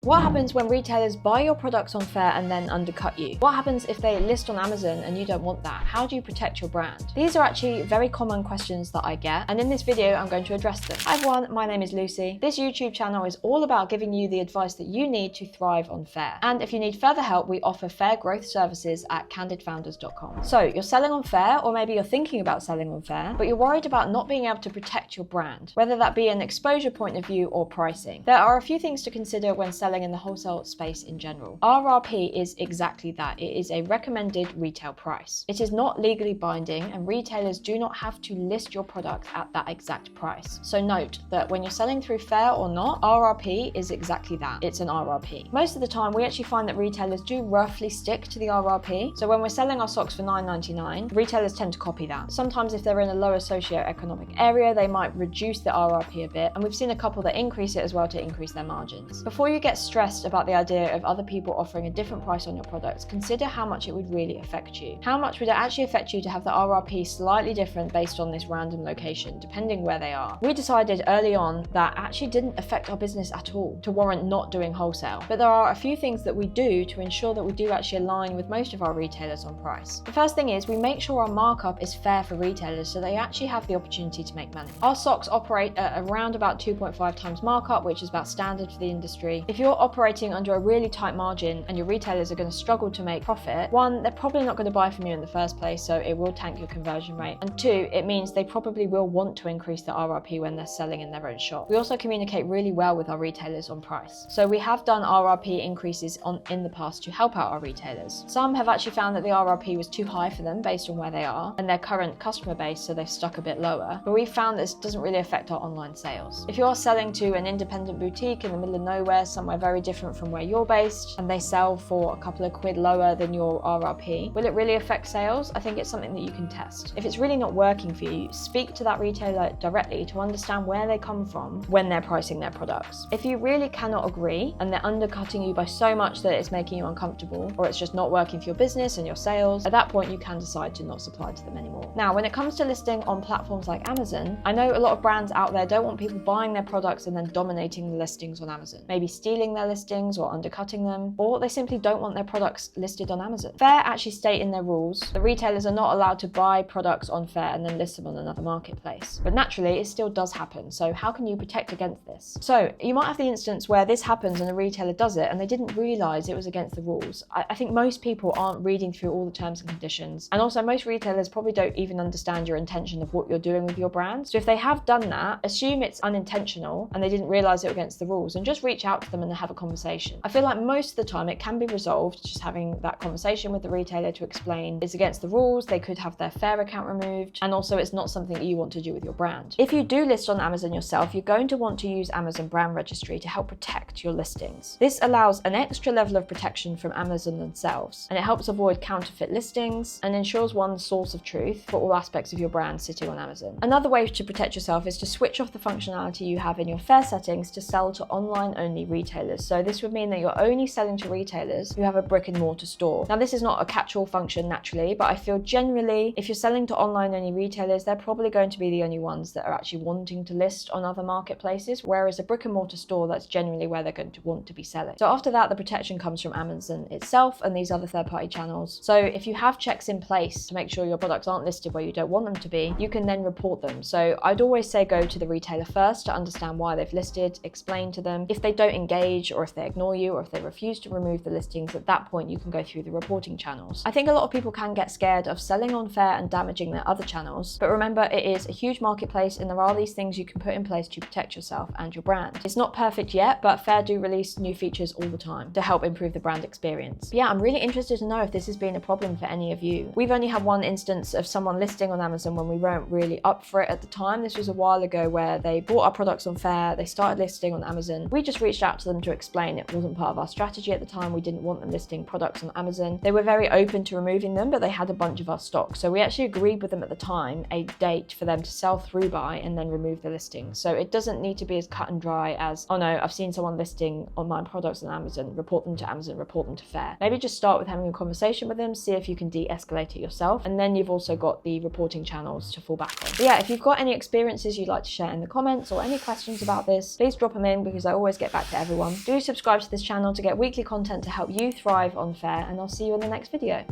What happens when retailers buy your products on Faire and then undercut you? What happens if they list on Amazon and you don't want that? How do you protect your brand? These are actually very common questions that I get, and in this video I'm going to address them. Hi everyone, my name is Lucy. This YouTube channel is all about giving you the advice that you need to thrive on Faire. And if you need further help, we offer Faire Growth Services at candidfounders.com. So you're selling on Faire, or maybe you're thinking about selling on Faire, but you're worried about not being able to protect your brand, whether that be an exposure point of view or pricing. There are a few things to consider when selling in the wholesale space in general. RRP is exactly that. It is a recommended retail price. It is not legally binding, and retailers do not have to list your product at that exact price. So note that when you're selling through Faire or not, RRP is exactly that. It's an RRP. Most of the time, we actually find that retailers do roughly stick to the RRP. So when we're selling our socks for $9.99, retailers tend to copy that. Sometimes if they're in a lower socioeconomic area, they might reduce the RRP a bit, and we've seen a couple that increase it as well to increase their margins. Before you get stressed about the idea of other people offering a different price on your products, consider how much it would really affect you. How much would it actually affect you to have the RRP slightly different based on this random location, depending where they are? We decided early on that actually didn't affect our business at all to warrant not doing wholesale. But there are a few things that we do to ensure that we do actually align with most of our retailers on price. The first thing is we make sure our markup is fair for retailers so they actually have the opportunity to make money. Our socks operate at around about 2.5 times markup, which is about standard for the industry. If you're operating under a really tight margin and your retailers are going to struggle to make profit, one, they're probably not going to buy from you in the first place, so it will tank your conversion rate. And two, it means they probably will want to increase the RRP when they're selling in their own shop. We also communicate really well with our retailers on price. So we have done RRP increases in the past to help out our retailers. Some have actually found that the RRP was too high for them based on where they are and their current customer base, so they've stuck a bit lower. But we found this doesn't really affect our online sales. If you're selling to an independent boutique in the middle of nowhere, somewhere very different from where you're based, and they sell for a couple of quid lower than your RRP, will it really affect sales? I think it's something that you can test. If it's really not working for you, speak to that retailer directly to understand where they come from when they're pricing their products. If you really cannot agree and they're undercutting you by so much that it's making you uncomfortable, or it's just not working for your business and your sales, at that point you can decide to not supply to them anymore. Now, when it comes to listing on platforms like Amazon, I know a lot of brands out there don't want people buying their products and then dominating the listings on Amazon, maybe stealing their listings or undercutting them, or they simply don't want their products listed on Amazon. Faire actually state in their rules that retailers are not allowed to buy products on Faire and then list them on another marketplace. But naturally, it still does happen. So how can you protect against this? So you might have the instance where this happens and a retailer does it and they didn't realize it was against the rules. I think most people aren't reading through all the terms and conditions. And also most retailers probably don't even understand your intention of what you're doing with your brand. So if they have done that, assume it's unintentional and they didn't realize it was against the rules, and just reach out to them and have a conversation. I feel like most of the time it can be resolved just having that conversation with the retailer to explain it's against the rules, they could have their Faire account removed, and also it's not something that you want to do with your brand. If you do list on Amazon yourself, you're going to want to use Amazon Brand Registry to help protect your listings. This allows an extra level of protection from Amazon themselves, and it helps avoid counterfeit listings and ensures one source of truth for all aspects of your brand sitting on Amazon. Another way to protect yourself is to switch off the functionality you have in your Faire settings to sell to online-only retailers. So this would mean that you're only selling to retailers who have a brick and mortar store. Now, this is not a catch-all function naturally, but I feel generally if you're selling to online-only retailers, they're probably going to be the only ones that are actually wanting to list on other marketplaces, whereas a brick and mortar store, that's generally where they're going to want to be selling. So after that, the protection comes from Amazon itself and these other third-party channels. So if you have checks in place to make sure your products aren't listed where you don't want them to be, you can then report them. So I'd always say go to the retailer first to understand why they've listed, explain to them. If they don't engage, or if they ignore you, or if they refuse to remove the listings, at that point you can go through the reporting channels. I think a lot of people can get scared of selling on Faire and damaging their other channels, but remember, it is a huge marketplace and there are these things you can put in place to protect yourself and your brand. It's not perfect yet, but Faire do release new features all the time to help improve the brand experience. But yeah, I'm really interested to know if this has been a problem for any of you. We've only had one instance of someone listing on Amazon when we weren't really up for it at the time. This was a while ago where they bought our products on Faire, they started listing on Amazon. We just reached out to them to explain it wasn't part of our strategy at the time. We didn't want them listing products on Amazon. They were very open to removing them, but they had a bunch of our stock. So we actually agreed with them at the time a date for them to sell through by and then remove the listing. So it doesn't need to be as cut and dry as, oh no, I've seen someone listing online products on Amazon, report them to Amazon, report them to Faire. Maybe just start with having a conversation with them, see if you can de-escalate it yourself, and then you've also got the reporting channels to fall back on. But yeah, if you've got any experiences you'd like to share in the comments or any questions about this, please drop them in because I always get back to everyone. Do subscribe to this channel to get weekly content to help you thrive on Faire, and I'll see you in the next video.